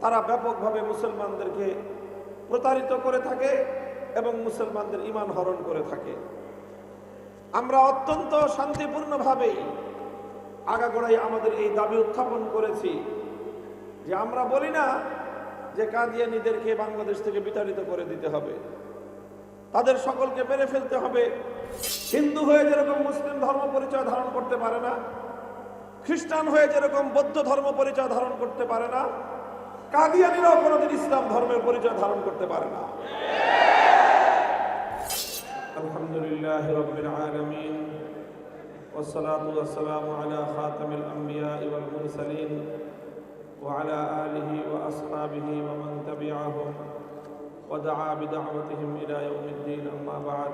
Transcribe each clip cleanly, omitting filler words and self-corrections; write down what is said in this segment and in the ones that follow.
তারা ব্যাপকভাবে মুসলমানদেরকে প্রতারিত করে থাকে এবং মুসলমানদের ঈমান হরণ করে থাকে। আমরা অত্যন্ত শান্তিপূর্ণভাবেই আগাগোড়াই আমাদের এই দাবি উত্থাপন করেছি যে আমরা বলি না যে কাদিয়ানীদেরকে বাংলাদেশ থেকে বিতাড়িত করে দিতে হবে, তাদের সকলকে মেরে ফেলতে হবে। হিন্দু হয়ে যেরকম মুসলিম ধর্ম পরিচয় ধারণ করতে পারে না, খ্রিস্টান হয়ে যেরকম বৌদ্ধ ধর্ম পরিচয় ধারণ করতে পারে না, কাদিয়ানীরাও কোনোদিন ইসলাম ধর্মের পরিচয় ধারণ করতে পারে না। আলহামদুলিল্লাহ রাব্বিল আলামিন والصلاة والسلام على خاتم الأنبياء والمرسلين وعلى آله وأصحابه ومن تبعهم ودعا بدعوتهم إلى يوم الدين. أما بعد،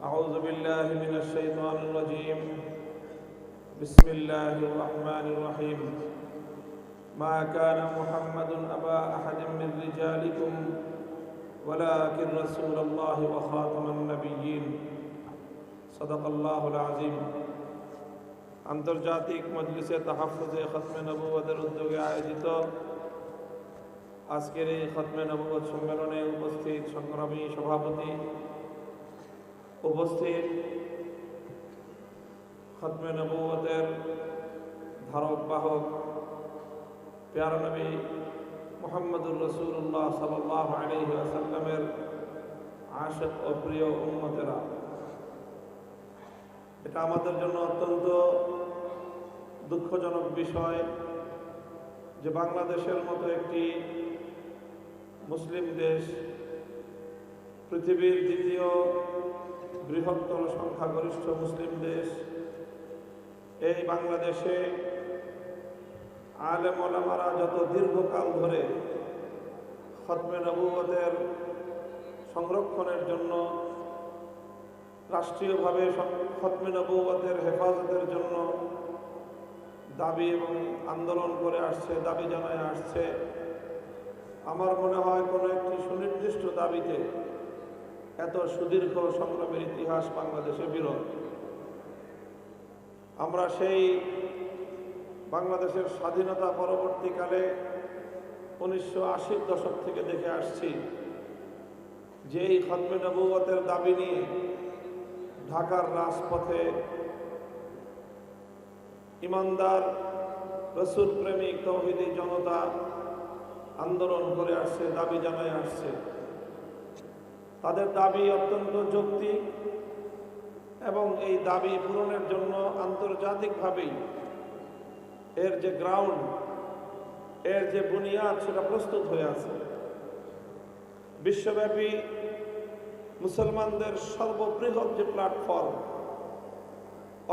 أعوذ بالله من الشيطان الرجيم. بسم الله الرحمن الرحيم. ما كان محمد أبا أحد من رجالكم ولكن رسول الله وخاتم النبيين. صدق الله العظيم. আন্তর্জাতিক মজলিসে তাহাফুজে খতমে নবুয়তের উদ্যোগে আয়োজিত আজকের এই খতমে নবুয়ত সম্মেলনে উপস্থিত সংগ্রামী সভাপতি, উপস্থিত খতমে নবুয়তের ধারক বাহক প্যারা নবী মুহাম্মদুর রাসূলুল্লাহ সাল্লাল্লাহু আলাইহি ওয়াসাল্লামের আশিক ও প্রিয় উম্মতেরা, এটা আমাদের জন্য অত্যন্ত দুঃখজনক বিষয় যে বাংলাদেশের মতো একটি মুসলিম দেশ, পৃথিবীর দ্বিতীয় বৃহত্তর সংখ্যাগরিষ্ঠ মুসলিম দেশ, এই বাংলাদেশে আলেম ওলামারা যত দীর্ঘকাল ধরে খতমে নবুয়তের সংরক্ষণের জন্য, রাষ্ট্রীয়ভাবে খতমে নবুয়তের হেফাজতের জন্য দাবি এবং আন্দোলন করে আসছে, দাবি জানায় আসছে, আমার মনে হয় কোনো একটি সুনির্দিষ্ট দাবিতে এত সুদীর্ঘ সংগ্রামের ইতিহাস বাংলাদেশে বিরল। আমরা সেই বাংলাদেশের স্বাধীনতা পরবর্তীকালে 1980-র দশক থেকে দেখে আসছি যে এই খতমে নবুয়তের দাবি নিয়ে ঢাকার রাজপথে ইমানদার রসুল প্রেমিক তৌহিদি জনতা আন্দোলন করে আসছে, দাবি জানায় আসছে। তাদের দাবি অত্যন্ত যৌক্তিক এবং এই দাবি পূরণের জন্য আন্তর্জাতিকভাবেই এর যে গ্রাউন্ড, এর যে বুনিয়াদ, সেটা প্রস্তুত হয়ে আছে। বিশ্বব্যাপী মুসলমানদের সর্ববৃহৎ যে platform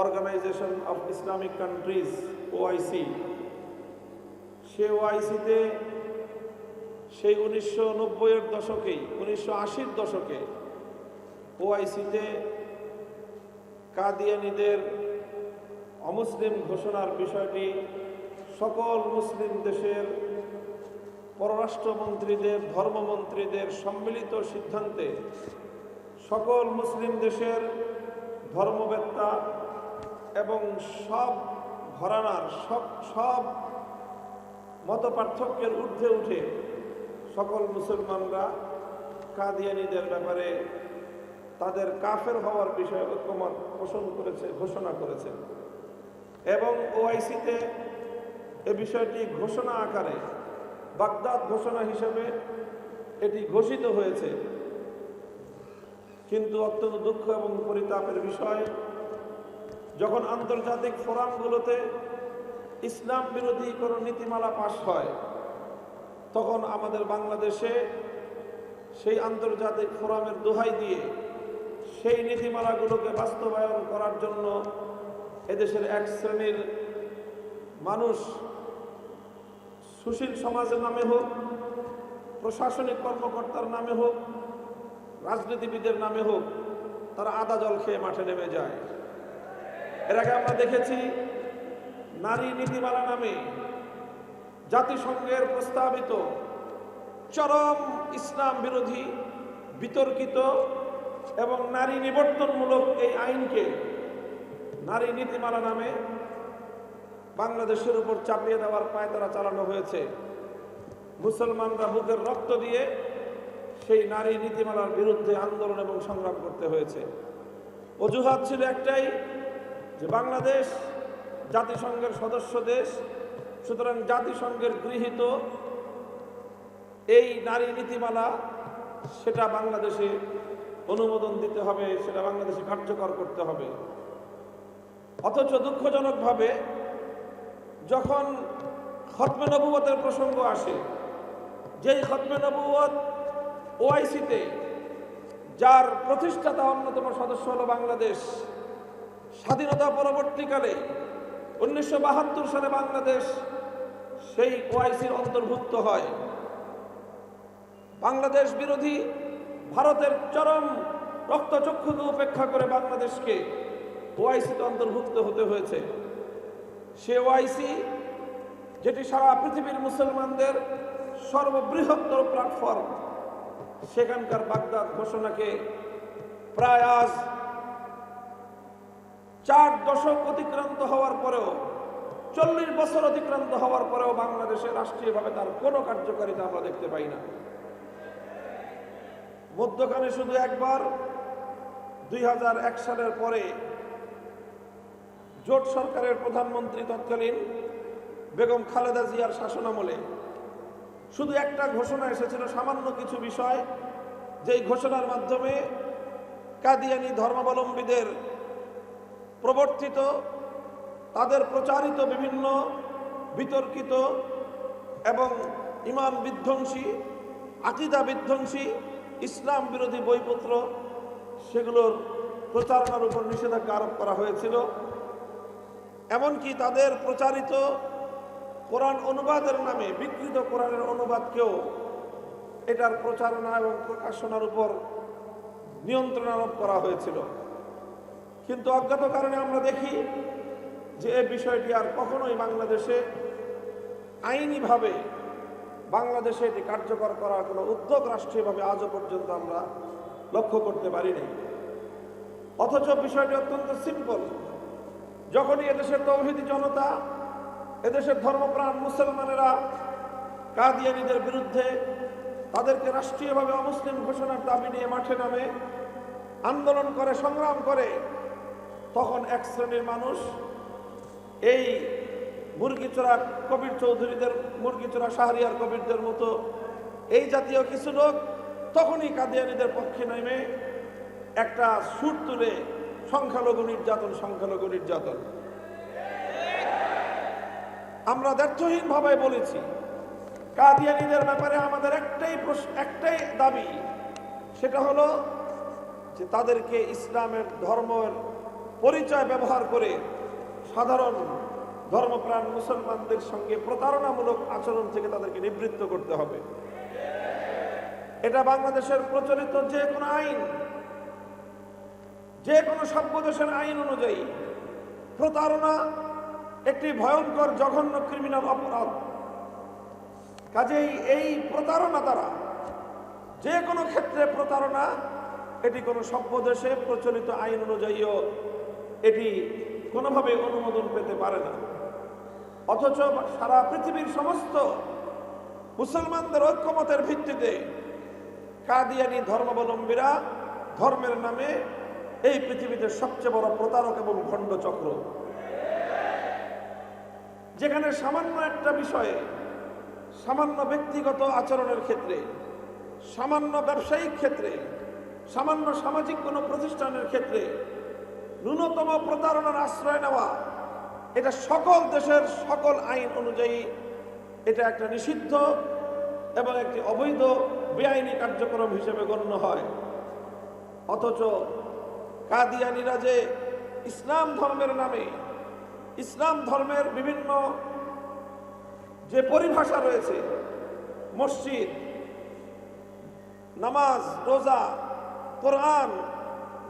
organisation of Islamic countries, OIC, সে ওআইসিতে সেই 1990-এর দশকেই, 1980-র দশকে ওআইসিতে কাদিয়ানীদের অমুসলিম ঘোষণার বিষয়টি সকল মুসলিম দেশের পররাষ্ট্রমন্ত্রীদের, ধর্মমন্ত্রীদের সম্মিলিত সিদ্ধান্তে সকল মুসলিম দেশের ধর্মবেত্তা এবং সব ঘরানার সব মত পার্থক্যের ঊর্ধ্বে উঠে সকল মুসলমানরা কাদিয়ানীদের ব্যাপারে তাদের কাফের হওয়ার বিষয়ে ঐক্যমত পোষণ করেছে, ঘোষণা করেছে। এবং ওআইসিতে এ বিষয়টি ঘোষণা আকারে, বাগদাদ ঘোষণা হিসেবে এটি ঘোষিত হয়েছে। কিন্তু অত্যন্ত দুঃখ এবং পরিতাপের বিষয়, যখন আন্তর্জাতিক ফোরামগুলোতে ইসলাম বিরোধী কোনো নীতিমালা পাশ হয়, তখন আমাদের বাংলাদেশে সেই আন্তর্জাতিক ফোরামের দোহাই দিয়ে সেই নীতিমালাগুলোকে বাস্তবায়ন করার জন্য এদেশের এক শ্রেণীর মানুষ, সুশীল সমাজের নামে হোক, প্রশাসনিক কর্মকর্তার নামে হোক, রাজনীতিবিদের নামে হোক, তারা আদা জল খেয়ে মাঠে নেমে যায়। এর আগে আমরা দেখেছি নারী নীতিমালা নামে জাতিসংঘের প্রস্তাবিত চরম ইসলাম বিরোধী, বিতর্কিত এবং নারী নিবর্তনমূলক এই আইনকে নারী নীতিমালা নামে বাংলাদেশের উপর চাপিয়ে দেওয়ার পায়তারা চালানো হয়েছে। মুসলমানরা বুকের রক্ত দিয়ে সেই নারী নীতিমালার বিরুদ্ধে আন্দোলন এবং সংগ্রাম করতে হয়েছে। অজুহাত ছিল একটাই, যে বাংলাদেশ জাতিসংঘের সদস্য দেশ, সুতরাং জাতিসংঘের গৃহীত এই নারী নীতিমালা সেটা বাংলাদেশে অনুমোদন দিতে হবে, সেটা বাংলাদেশে কার্যকর করতে হবে। অথচ দুঃখজনকভাবে যখন খতমে নবুয়তের প্রসঙ্গ আসে, যেই খতমে নবুয়ত ওআইসিতে যার প্রতিষ্ঠাতা অন্যতম সদস্য হলো বাংলাদেশ, স্বাধীনতা পরবর্তীকালে 1972 সালে বাংলাদেশ সেই ওআইসির অন্তর্ভুক্ত হয়। বাংলাদেশ বিরোধী ভারতের চরম রক্তচক্ষুকে উপেক্ষা করে বাংলাদেশকে ওআইসিতে অন্তর্ভুক্ত হতে হয়েছে। সে ওআইসি, যেটি সারা পৃথিবীর মুসলমানদের সর্ববৃহত্তর প্ল্যাটফর্ম, সেখানকার বাগদাদ ঘোষণাকে প্রায় আজ 4 দশক অতিক্রান্ত হওয়ার পরেও, 40 বছর অতিক্রান্ত হওয়ার পরেও বাংলাদেশে রাষ্ট্রীয়ভাবে তার কোনো কার্যকারিতা আমরা দেখতে পাই না। মধ্যখানে শুধু একবার 2001 সালের পরে জোট সরকারের প্রধানমন্ত্রী তৎকালীন বেগম খালেদা জিয়ার শাসনামলে শুধু একটা ঘোষণা এসেছিল, সামান্য কিছু বিষয়, যেই ঘোষণার মাধ্যমে কাদিয়ানী ধর্মাবলম্বীদের প্রবর্তিত, তাদের প্রচারিত বিভিন্ন বিতর্কিত এবং ঈমান বিধ্বংসী, আকীদা বিধ্বংসী, ইসলাম বিরোধী বইপত্র, সেগুলোর প্রচারণার উপর নিষেধাজ্ঞা আরোপ করা হয়েছিল। এমনকি তাদের প্রচারিত কোরআন অনুবাদের নামে বিকৃত কোরআনের অনুবাদকেও এটার প্রচারণা এবং প্রকাশনার উপর নিয়ন্ত্রণ আরোপ করা হয়েছিল। কিন্তু অজ্ঞাত কারণে আমরা দেখি যে এই বিষয়টি আর কখনোই বাংলাদেশে আইনিভাবে বাংলাদেশে এটি কার্যকর করার কোনো উদ্যোগ রাষ্ট্রীয়ভাবে আজও পর্যন্ত আমরা লক্ষ্য করতে পারিনি। অথচ বিষয়টি অত্যন্ত সিম্পল। যখনই এদেশের তৌহিদি জনতা, এদেশের ধর্মপ্রাণ মুসলমানেরা কাদিয়ানীদের বিরুদ্ধে, তাদেরকে রাষ্ট্রীয়ভাবে অমুসলিম ঘোষণার দাবি নিয়ে মাঠে নামে, আন্দোলন করে, সংগ্রাম করে, তখন এক শ্রেণীর মানুষ, এই মুরগিচোরা কবির চৌধুরীদের, মুরগিচোরা শাহরিয়ার কবিরদের মতো এই জাতীয় কিছু লোক তখনই কাদিয়ানীদের পক্ষে নেমে একটা সুর তুলে সংখ্যালঘু নির্যাতন, সংখ্যালঘু নির্যাতন। আমরা দ্ব্যর্থহীনভাবে বলেছি, কাদিয়ানীদের ব্যাপারে আমাদের একটাই দাবি, সেটা হলো যে তাদেরকে ইসলামের ধর্মের পরিচয় ব্যবহার করে সাধারণ ধর্মপ্রাণ মুসলমানদের সঙ্গে প্রতারণামূলক আচরণ থেকে তাদেরকে নিবৃত্ত করতে হবে। এটা বাংলাদেশের প্রচলিত যে কোনো আইন, যে কোনো সভ্য দেশের আইন অনুযায়ী প্রতারণা একটি ভয়ঙ্কর জঘন্য ক্রিমিনাল অপরাধ। কাজেই এই প্রতারণা দ্বারা, যে কোনো ক্ষেত্রে প্রতারণা, এটি কোনো সভ্য দেশে প্রচলিত আইন অনুযায়ীও এটি কোনোভাবে অনুমোদন পেতে পারে না। অথচ সারা পৃথিবীর সমস্ত মুসলমানদের ঐক্যমতের ভিত্তিতে কাদিয়ানী ধর্মাবলম্বীরা ধর্মের নামে এই পৃথিবীতে সবচেয়ে বড় প্রতারক এবং ভণ্ড চক্র। যেখানে সামান্য একটা বিষয়ে, সামান্য ব্যক্তিগত আচরণের ক্ষেত্রে, সামান্য ব্যবসায়িক ক্ষেত্রে, সামান্য সামাজিক কোনো প্রতিষ্ঠানের ক্ষেত্রে ন্যূনতম প্রতারণার আশ্রয় নেওয়া, এটা সকল দেশের সকল আইন অনুযায়ী এটা একটা নিষিদ্ধ এবং একটি অবৈধ বেআইনি কার্যক্রম হিসেবে গণ্য হয়। অথচ কাদিয়ানীরা যে ইসলাম ধর্মের নামে, ইসলাম ধর্মের বিভিন্ন যে পরিভাষা রয়েছে, মসজিদ, নামাজ, রোজা, কোরআন,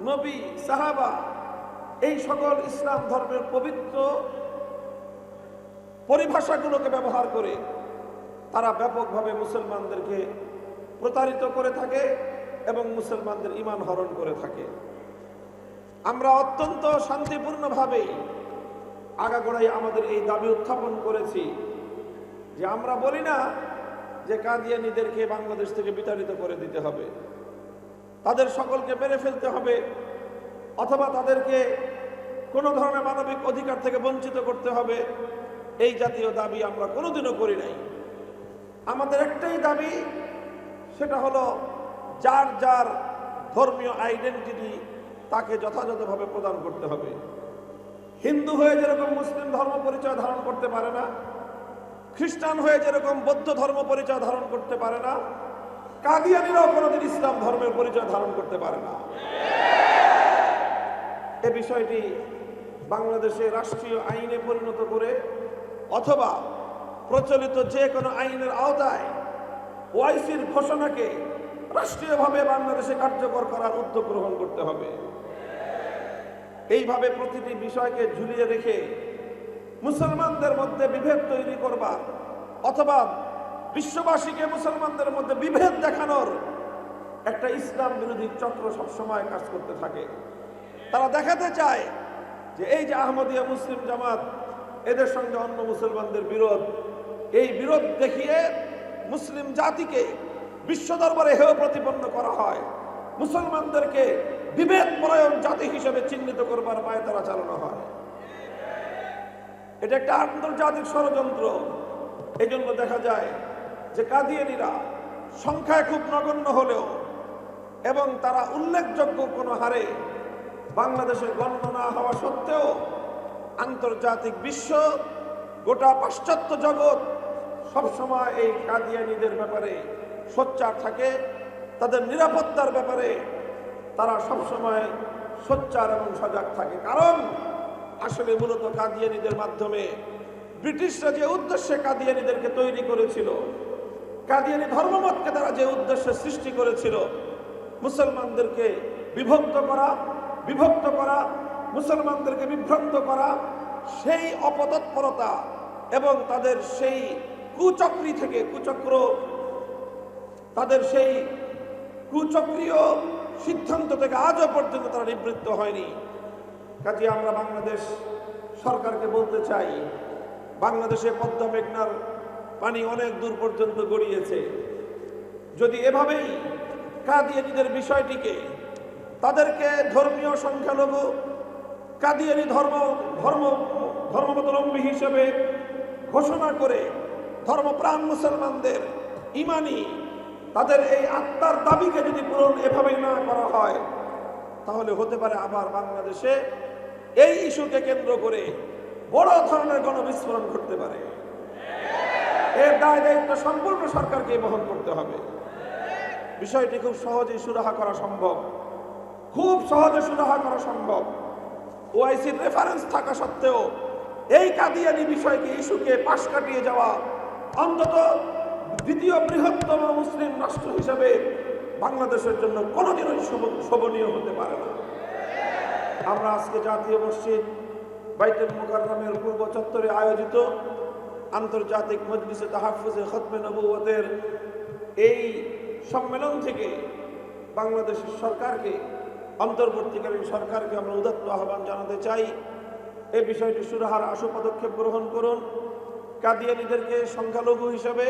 নবী, সাহাবা, এই সকল ইসলাম ধর্মের পবিত্র পরিভাষাগুলোকে ব্যবহার করে তারা ব্যাপকভাবে মুসলমানদেরকে প্রতারিত করে থাকে এবং মুসলমানদের ঈমান হরণ করে থাকে। আমরা অত্যন্ত শান্তিপূর্ণভাবেই আগাগোড়াই আমাদের এই দাবি উত্থাপন করেছি যে আমরা বলি না যে কাদিয়ানীদেরকে বাংলাদেশ থেকে বিতাড়িত করে দিতে হবে, তাদের সকলকে মেরে ফেলতে হবে, অথবা তাদেরকে কোনো ধরনের মানবিক অধিকার থেকে বঞ্চিত করতে হবে। এই জাতীয় দাবি আমরা কোনোদিনও করি নাই। আমাদের একটাই দাবি, সেটা হলো যার যার ধর্মীয় আইডেন্টিটি তাকে যথাযথভাবে প্রদান করতে হবে। হিন্দু হয়ে যেরকম মুসলিম ধর্ম পরিচয় ধারণ করতে পারে না, খ্রিস্টান হয়ে যেরকম বৌদ্ধ ধর্ম পরিচয় ধারণ করতে পারে না, কাদিয়ানীরাও কোনোদিন ইসলাম ধর্মের পরিচয় ধারণ করতে পারে না। এ বিষয়টি বাংলাদেশে রাষ্ট্রীয় আইনে পরিণত করে অথবা প্রচলিত যে কোনো আইনের আওতায় ওআইসির ঘোষণাকে রাষ্ট্রীয়ভাবে বাংলাদেশে কার্যকর করার উদ্যোগ গ্রহণ করতে হবে। এইভাবে প্রতিটি বিষয়কে ঝুলিয়ে রেখে মুসলমানদের মধ্যে বিভেদ তৈরি করবার অথবা বিশ্ববাসীকে মুসলমানদের মধ্যে বিভেদ দেখানোর একটা ইসলাম বিরোধী চক্র সবসময় কাজ করতে থাকে। তারা দেখাতে চায় যে এই যে আহমদিয়া মুসলিম জামাত, এদের সঙ্গে অন্য মুসলমানদের বিরোধ, এই বিরোধ দেখিয়ে মুসলিম জাতিকে বিশ্ব দরবারে হেয় প্রতিপন্ন করা হয়, মুসলমানদেরকে বিভেদ পরায়ণ জাতি হিসেবে চিহ্নিত করবার পায়তারা চালানো হয়। এটা একটা আন্তর্জাতিক ষড়যন্ত্র। এই জন্য দেখা যায় যে কাদিয়ানীরা সংখ্যায় খুব নগণ্য হলেও এবং তারা উল্লেখযোগ্য কোনো হারে বাংলাদেশে গণ্য না হওয়া সত্ত্বেও আন্তর্জাতিক বিশ্ব, গোটা পাশ্চাত্য জগৎ সবসময় এই কাদিয়ানীদের ব্যাপারে সোচ্চার থাকে। তাদের নিরাপত্তার ব্যাপারে তারা সবসময় সোচ্চার এবং সজাগ থাকে। কারণ আসলে মূলত কাদিয়ানীদের মাধ্যমে ব্রিটিশরা যে উদ্দেশ্যে কাদিয়ানীদেরকে তৈরি করেছিল, কাদিয়ানী ধর্মমতকে তারা যে উদ্দেশ্যে সৃষ্টি করেছিল, মুসলমানদেরকে বিভক্ত করা, মুসলমানদেরকে বিভ্রান্ত করা, সেই অপতৎপরতা এবং তাদের সেই কুচক্রী থেকে তাদের সেই কুচক্রীয় সিদ্ধান্ত থেকে আজও পর্যন্ত তারা নিবৃত্ত হয়নি। কাজে আমরা বাংলাদেশ সরকারকে বলতে চাই, বাংলাদেশে পদ্মা মেঘনার পানি অনেক দূর পর্যন্ত গড়িয়েছে। যদি এভাবেই কাদিয়ানীদের বিষয়টিকে তাদেরকে ধর্মীয় সংখ্যালঘু কাদিয়ানী ধর্মাবলম্বী হিসেবে ঘোষণা করে ধর্মপ্রাণ মুসলমানদের ইমানি তাদের এই আত্মার দাবিকে যদি পূরণ এভাবেই না করা হয়, তাহলে হতে পারে আবার বাংলাদেশে এই ইস্যুকে কেন্দ্র করে বড় ধরনের গণবিস্ফোরণ ঘটতে পারে। এর দায় দায়িত্ব সম্পূর্ণ সরকারকে বহন করতে হবে। বিষয়টি খুব সহজেই সুরাহা করা সম্ভব, খুব সহজে সুরাহা করা সম্ভব। ওআইসির রেফারেন্স থাকা সত্ত্বেও এই কাদিয়ানী বিষয়কে ইস্যুকে পাশ কাটিয়ে যাওয়া অন্তত দ্বিতীয় বৃহত্তম মুসলিম রাষ্ট্র হিসেবে বাংলাদেশের জন্য কোনোদিনই শোভনীয় হতে পারে না। আমরা আজকে জাতীয় মসজিদ বাইতুল মুকাররমের পূর্ব চত্বরে আয়োজিত আন্তর্জাতিক মজলিসে তাহাফুজে খতমে নবুয়তের এই সম্মেলন থেকে বাংলাদেশের সরকারকে, অন্তর্বর্তীকালীন সরকারকে আমরা উদাত্ত আহ্বান জানাতে চাই, এই বিষয়টি সুরাহার আশু পদক্ষেপ গ্রহণ করুন। কাদিয়ানীদেরকে সংখ্যালঘু হিসেবে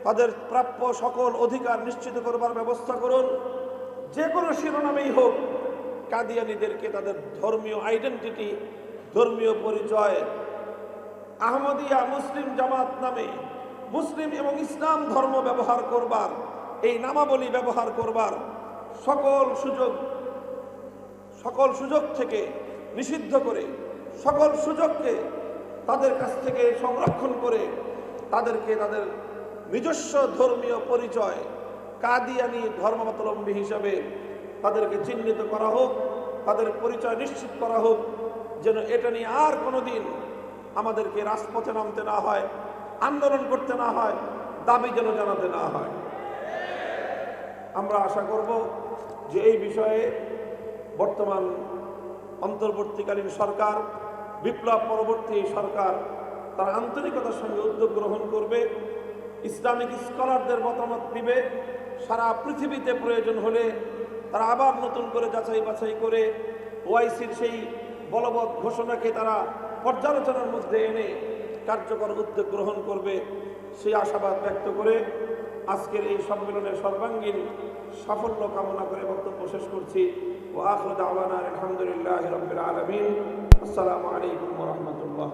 তাদের প্রাপ্য সকল অধিকার নিশ্চিত করবার ব্যবস্থা করুন। যে কোনো শিরোনামেই হোক, কাদিয়ানীদেরকে তাদের ধর্মীয় আইডেন্টিটি, ধর্মীয় পরিচয়, আহমদিয়া মুসলিম জামাত নামে মুসলিম এবং ইসলাম ধর্ম ব্যবহার করবার, এই নামাবলী ব্যবহার করবার সকল সুযোগ থেকে নিষিদ্ধ করে, সকল সুযোগকে তাদের কাছ থেকে সংরক্ষণ করে তাদেরকে তাদের নিজস্ব ধর্মীয় পরিচয় কাদিয়ানী ধর্মাবলম্বী হিসাবে তাদেরকে চিহ্নিত করা হোক, তাদের পরিচয় নিশ্চিত করা হোক, যেন এটা নিয়ে আর কোনোদিন আমাদেরকে রাজপথে নামতে না হয়, আন্দোলন করতে না হয়, দাবি যেন জানাতে না হয়। আমরা আশা করব যে এই বিষয়ে বর্তমান অন্তর্বর্তীকালীন সরকার, বিপ্লব পরবর্তী সরকার তার আন্তরিকতার সঙ্গে উদ্যোগ গ্রহণ করবে, ইসলামিক স্কলারদের মতামত দিবে, সারা পৃথিবীতে প্রয়োজন হলে তারা আবার নতুন করে যাচাই বাছাই করে ওআইসির সেই বলবৎ ঘোষণাকে তারা পর্যালোচনার মধ্যে এনে কার্যকর উদ্যোগ গ্রহণ করবে, সেই আশাবাদ ব্যক্ত করে আজকের এই সম্মেলনের সর্বাঙ্গীন সাফল্য কামনা করে বক্তব্য শেষ করছি। ওয়া আখিরু দাওয়ানা আলহামদুলিল্লাহি রাব্বিল আলামিন। আসসালামু আলাইকুম ওয়া রাহমাতুল্লাহ।